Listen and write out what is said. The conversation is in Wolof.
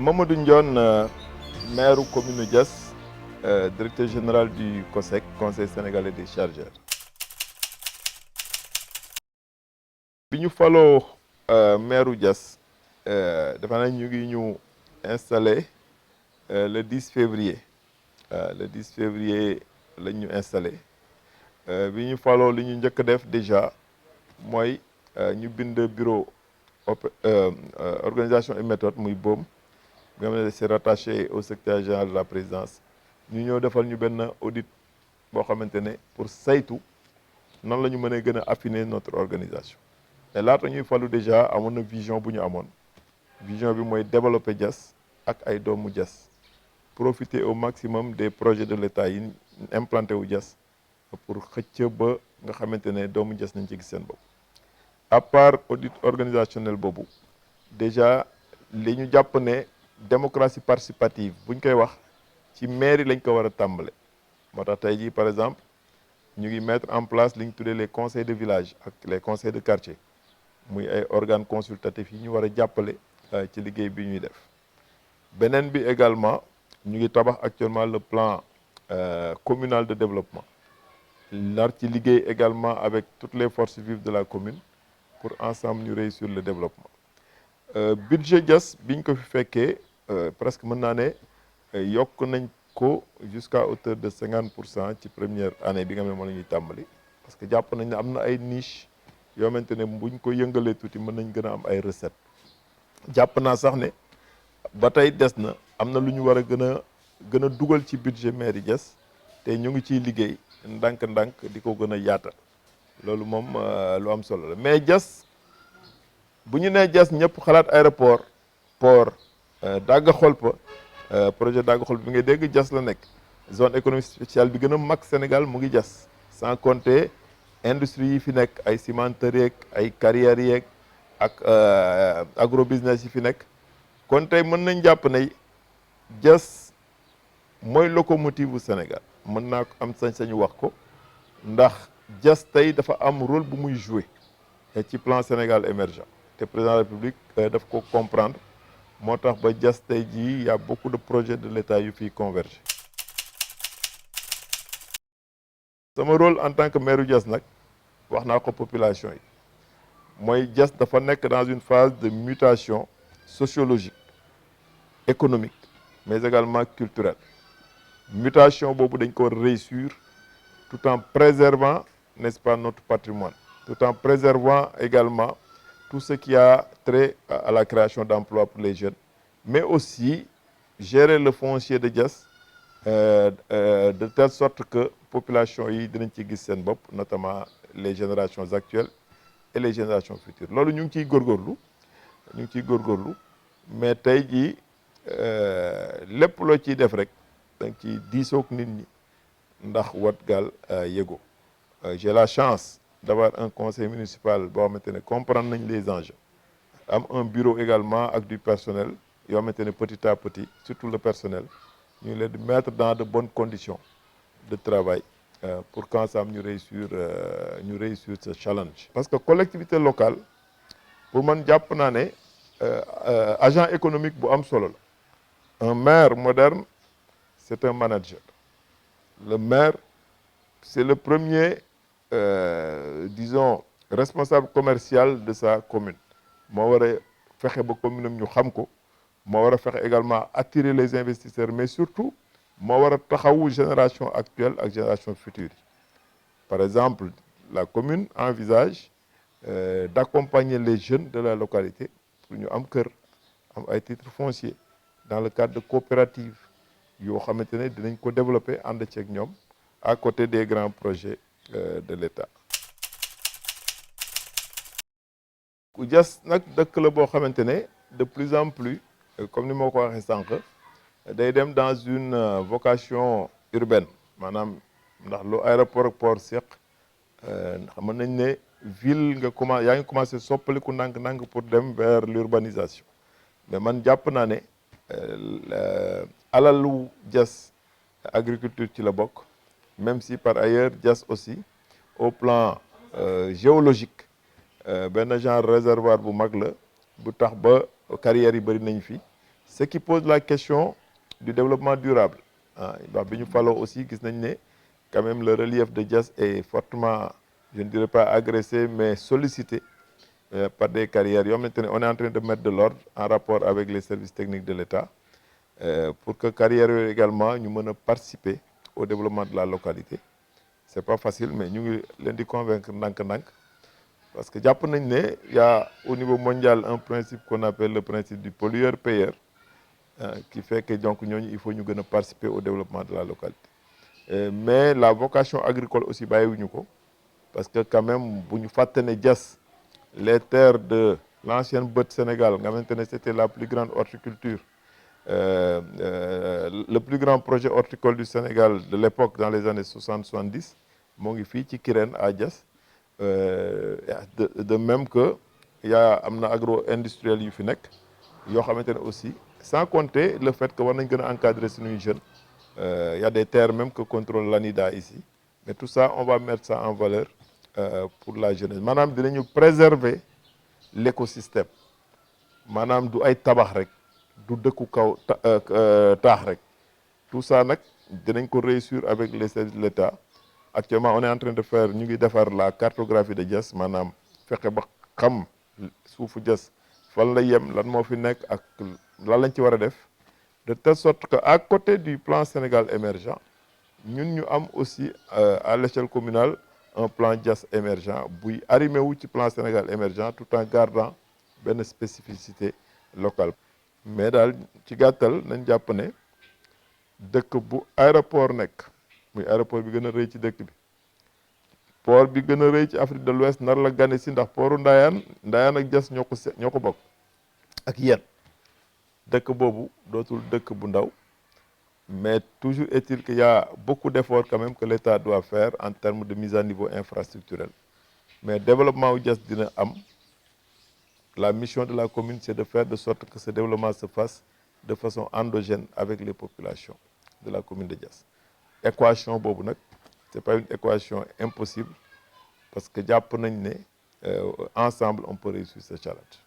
Mamadou Ndione, maire commune de Diass, directeur général du COSEC, Conseil sénégalais des chargeurs. Bi ñu faloo maire Diass dafa na ñu ngi ñu installé le 10 février le 10 février lañ ñu installé bi ñu faloo li ñu njëkk def déjà mooy ñu bind bureau organisation et méthode muy BOM nga xam ne c'est rattaché au secrétaire général de la présidence ñu ñëw defal ñu benn audit boo xamante ne pour saytu nan la ñu mën a gën a affiner notre organisation. Et laata ñuy falu déjà amoon na vision bu ñu amoon vision bi mooy développer Diass ak ay doomu Diass profiter au maximum des projets de l'État yi implanté wu Diass pour xëcc ba nga xamante ne doomu Diass nañ ci gis seen bopp. À part audit organisationnel boobu déjà li ñu jàpp ne démocratie participative buñ koy wax ci mairie lañ ko war a tàmbale moo tax tey jii par exemple ñu ngi mettre en place li ñu tuddee les conseils de village ak les conseils de quartier muy ay organes consultatifs yi ñu war a jàppale ci liggéey bi ñuy def. Beneen bi également ñu ngi tabax actuellement le plan communal de développement nar ci liggéey également avec toutes les forces vives de la commune pour ensemble ñu réussir le développement. Budget Diass biñ ko fi fekkee presque mën naa ne yokk nañ ko jusqu'à hauteur de 50% ci première année bi nga xam ne moom la ñuy tàmbali parce que jàpp nañ ne am na ay niche yoo xamante ne buñ ko yëngalee tuuti mën nañ gën a am ay recettes. jàpp naa sax ne ba tey des na am na lu ñu war a gën a dugal ci budget mairie Diass te ñu ngi ciy liggéey ndànk-ndànk di ko gën a yaatal loolu moom lu am solo la mais Diass bu ñu nee Diass ñëpp xalaat aéroport port Daga Kholpa projet Daga Kholpa bi ngay dégg Diass la nekk zone économique spéciale bi gën a mag Sénégal mu ngi Diass sans compter industrie yi fi nekk ay cimenterie yeeg ay carrières yeeg ak agro business yi fi nekk kon tey mën nañ jàpp ne Diass mooy locomotive bu Sénégal mën naa ko am sañ-sañu wax ko ndax Diass tey dafa am rôle bu muy jouer ci plan Sénégal émergent te président de la République daf ko comprendre moo tax ba Diass tey jii y a beaucoup de projets de l'État yu fiy converger. sama rôle en tant que maire Diass nag wax naa ko population yi mooy Diass dafa nekk dans une phase de mutation sociologique économique mais également culturelle mutation boobu dañ ko war a réussir tout en préservant n'est-ce pas notre patrimoine tout en préservant également tout ce qui a trait à la création d'emplois pour les jeunes mais aussi gérer le foncier de Diass de telle sorte que population yi dinañ ci gis seen bopp notamment les générations actuelles et les générations futures loolu ñu ngi ciy góorgóorlu mais tey jii lépp loo ciy def rek da nga ciy diisoog nit ñi ndax wat gaal yego j'ai la chance d'avoir un conseil municipal boo xamante ne comprendre nañ les enjeux am un bureau également ak du personnel yoo xamante ne petit à petit surtout le personnel ñu ngi leen di mettre dans de bonnes conditions de travail pour qu'ensemble ñu réussir ce challenge. Parce que collectivité locale pour man jàpp naa ne agent économique bu am solo la un maire moderne c'est un manager le maire c'est le premier disons responsable commercial de sa commune moo war a fexe ba commune am ñu xam ko moo war a fexe également attirer les investisseurs mais surtout moo war a taxawu génération actuelle ak génération future par exemple la commune envisage d'accompagner les jeunes de la localité pour ñu am kër am ay titres fonciers dans le cadre de coopératives yoo xamante ne dinañ ko développer ànd ceeg ñoom à côté des grands projets de l'État. Diass nag dëkk la boo xamante ne de plus en plus comme ni ma ko waxee sànq day dem dans une vocation urbaine maanaam ndax lu aéroport ak port seq xam nañ ne ville yaa ngi commencé soppaliku ndànk-ndànk pour dem vers l'urbanisation mais man jàpp naa ne alalu Diass agriculture ci la bokk même si par ailleurs Diass aussi au plan géologique benn genre réservoir bu mag la bu tax ba carrières yi bëri nañ fi ce qui pose la question du développement durable. Ndax bi ñu faloo aussi gis nañ ne quand même le relief de Diass est fortement, je ne dirais pas agressé, mais sollicité par des carrières yoo xamante ne on est en train de mettre de l'ordre en rapport avec les services techniques de l'État pour que carrières yooyu également ñu mën a participer au développement de la localité. C'est pas facile, mais ñu ngi leen di convaincre ndànk-ndànk parce que jàpp nañ ne y a au niveau mondial un principe qu'on appelle le principe du pollueur-payeur qui fait que donc ñooñu il faut ñu gën a participer au développement de la localité. Mais la vocation agricole aussi bàyyiwuñu ko parce que quand même bu ñu fàtte ne Diass les terres de l'ancienne Bët Sénégal nga xamante ne c'était la plus grande horticulture le plus grand projet horticole du Sénégal de l'époque dans les années 60-70 moo ngi fii ci Kirène à Diass de même que am na agro-industriel yu fi nekk yoo xamante ne aussi sans compter le fait que war nañ gën a encadrer suñuy jeunes y a des terres même que contrôle l'ANIDA ici mais tout ça on va mettre ça en valeur pour la jeunesse maanaam dinañu préserver l'écosystème maanaam du ay tabax rek du dëkku kaw taax rek tout ça nag dinañ ko réussir avec les services de l'État. Actuellement on est en train de faire ñu ngi defar la cartographie de Diass maanaam fexe ba xam suufu Diass fan la yem lan moo fi nekk ak lan lañ ci war a def de telle sorte que à côté du plan Sénégal émergent ñun ñu am aussi à l'échelle communale un plan Diass émergent buy arrimé wu ci plan Sénégal émergent tout en gardant benn spécificité locale. Mais daal ci gàttal nañ jàpp ne dëkk bu aéroport nekk muy aéroport bi gën a rëy ci dëkk bi port bi gën a rëy ci Afrique de l'Ouest nar la gane si ndax portu Ndayane ak Diass ñoo ko bokk ak yéen dëkk boobu dootul dëkk bu ndaw mais toujours est-il qu'il y a beaucoup d'efforts quand même que l'État doit faire en termes de mise à niveau infrastructurel mais développement wu Diass dina am. La mission de la commune, c'est de faire de sorte que ce développement se fasse de façon endogène avec les populations de la commune de Diass. Équation boobu nag c'est pas une équation impossible parce que jàpp nañ ne ensemble on peut réussir ce challenge.